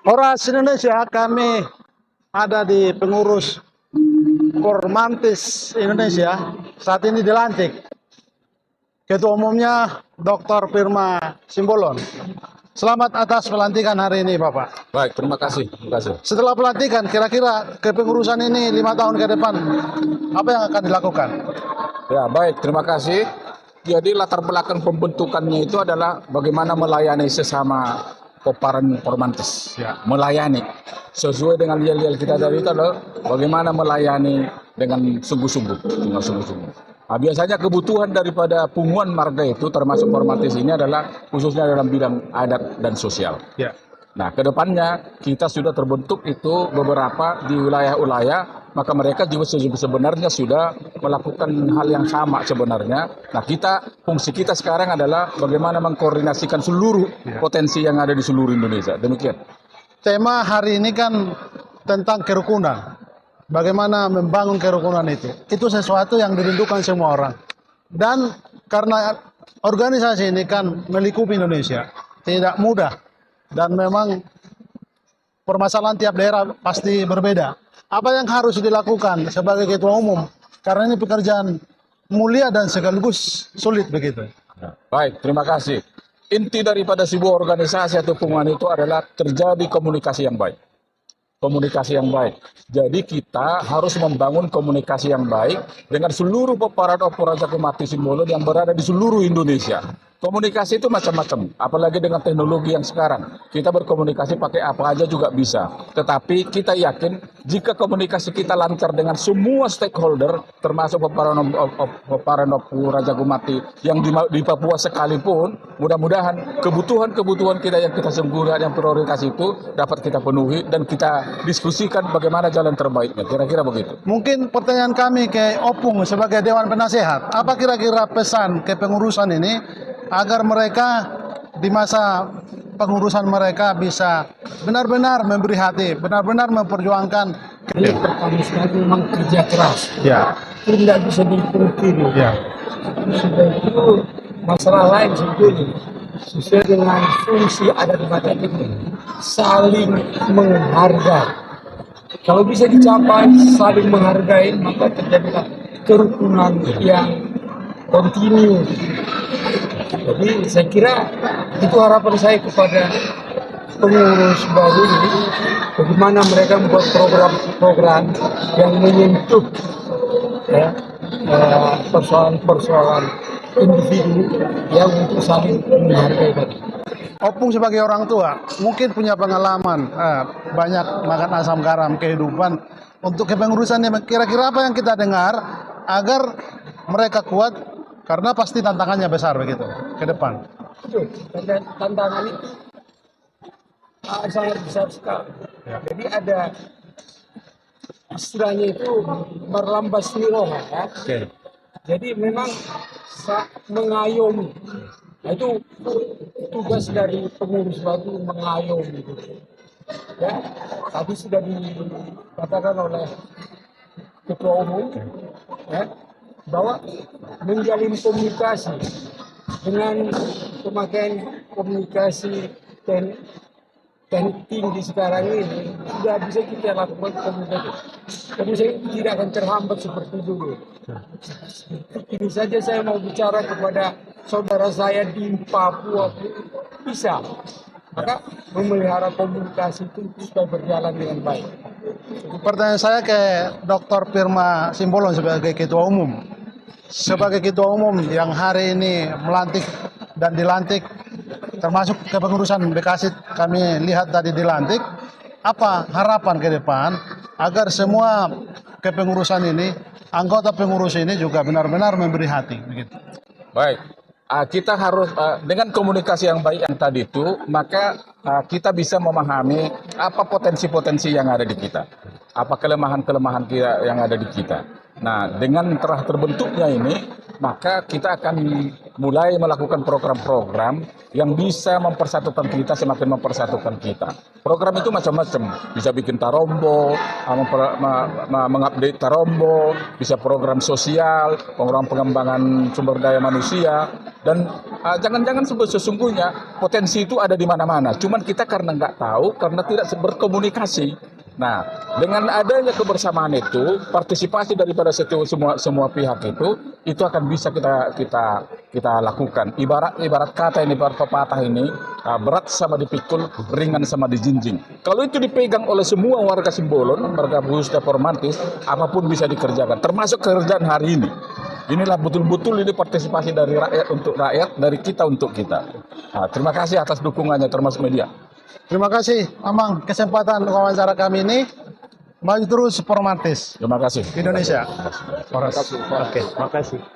Horas Indonesia, kami ada di pengurus Formantis Indonesia. Saat ini dilantik Ketua Umumnya Dr. Firma Simbolon. Selamat atas pelantikan hari ini, Bapak. Baik, terima kasih. Setelah pelantikan, kira-kira kepengurusan ini 5 tahun ke depan, apa yang akan dilakukan? Ya, baik, terima kasih. Jadi latar belakang pembentukannya itu adalah bagaimana melayani sesama Koparan Formantis. Ya. Melayani sesuai dengan yel-yel kita tadi itu adalah bagaimana melayani dengan sungguh-sungguh. Nah, biasanya kebutuhan daripada punguan marga itu termasuk Formantis ini adalah khususnya dalam bidang adat dan sosial. Ya. Nah, kedepannya kita sudah terbentuk itu beberapa di wilayah-wilayah, maka mereka juga sebenarnya sudah melakukan hal yang sama sebenarnya. Nah, fungsi kita sekarang adalah bagaimana mengkoordinasikan seluruh potensi yang ada di seluruh Indonesia. Demikian. Tema hari ini kan tentang kerukunan. Bagaimana membangun kerukunan itu. Itu sesuatu yang dirindukan semua orang. Dan karena organisasi ini kan melingkupi Indonesia, tidak mudah. Dan memang permasalahan tiap daerah pasti berbeda. Apa yang harus dilakukan sebagai ketua umum? Karena ini pekerjaan mulia dan sekaligus sulit begitu. Baik, terima kasih. Inti daripada sebuah organisasi atau punguan itu adalah terjadi komunikasi yang baik. Komunikasi yang baik. Jadi kita harus membangun komunikasi yang baik dengan seluruh peparan operator Mati Simbolon yang berada di seluruh Indonesia. Komunikasi itu macam-macam, apalagi dengan teknologi yang sekarang. Kita berkomunikasi pakai apa aja juga bisa. Tetapi kita yakin jika komunikasi kita lancar dengan semua stakeholder, termasuk peparan Raja Gumati yang di Papua sekalipun, mudah-mudahan kebutuhan kita yang kita sembunyikan yang prioritas itu dapat kita penuhi dan kita diskusikan bagaimana jalan terbaiknya. Kira-kira begitu. Mungkin pertanyaan kami ke Opung sebagai Dewan Penasehat, apa kira-kira pesan kepengurusan ini agar mereka di masa pengurusan mereka bisa benar-benar memberi hati, benar-benar memperjuangkan. Ini pertama sekali memang kerja keras. Ya. Itu tidak bisa dipungkiri. Ya. Sudah itu masalah lain sebetulnya. Sesuai dengan fungsi adat batak itu saling menghargai. Kalau bisa dicapai saling menghargai, maka terjadilah kerukunan yang kontinu. Jadi saya kira itu harapan saya kepada pengurus baru ini, bagaimana mereka membuat program-program yang menyentuh persoalan-persoalan individu yang untuk saling menghargai tadi. Opung sebagai orang tua mungkin punya pengalaman banyak makan asam garam kehidupan untuk kepengurusannya. Kira-kira apa yang kita dengar agar mereka kuat, karena pasti tantangannya besar begitu ke depan. Betul, tantangan itu sangat besar sekali. Ya. Jadi ada istilahnya itu merlambas niroha ya. Okay. Jadi memang mengayomi. Nah, itu tugas dari pengurus baru, mengayomi. Ya, tadi sudah dikatakan oleh Ketua Umum ya, bahwa menjalin komunikasi dengan pemakaian komunikasi teknik tinggi sekarang ini sudah bisa kita lakukan komunikasi tidak akan terhambat seperti dulu. Ini saja saya mau bicara kepada saudara saya di Papua bisa, maka memelihara komunikasi itu supaya berjalan dengan baik. Pertanyaan saya ke Dr. Firma Simbolon sebagai Ketua Umum. Sebagai Ketua Umum yang hari ini melantik dan dilantik, termasuk kepengurusan Bekasi kami lihat tadi dilantik, apa harapan ke depan agar semua kepengurusan ini, anggota pengurus ini juga benar-benar memberi hati begitu. Baik. Kita harus dengan komunikasi yang baik yang tadi itu, maka kita bisa memahami apa potensi-potensi yang ada di kita, apa kelemahan-kelemahan yang ada di kita. Nah, dengan telah terbentuknya ini, maka kita akan mulai melakukan program-program yang bisa mempersatukan kita, semakin mempersatukan kita. Program itu macam-macam, bisa bikin tarombo, mengupdate tarombo, bisa program sosial, program pengembangan sumber daya manusia, dan jangan-jangan sesungguhnya potensi itu ada di mana-mana. Cuman kita karena nggak tahu, karena tidak berkomunikasi. Nah, dengan adanya kebersamaan itu, partisipasi daripada semua pihak itu akan bisa kita lakukan. Ibarat kata ini, ibarat pepatah ini, berat sama dipikul, ringan sama dijinjing. Kalau itu dipegang oleh semua warga Simbolon, warga khususnya Formantis, apapun bisa dikerjakan, termasuk kerjaan hari ini. Inilah betul-betul ini partisipasi dari rakyat untuk rakyat, dari kita untuk kita. Nah, terima kasih atas dukungannya, termasuk media. Terima kasih, Amang, kesempatan wawancara kami ini. Maju terus Formantis Terima kasih. Indonesia. Terima kasih. Oke. Terima kasih.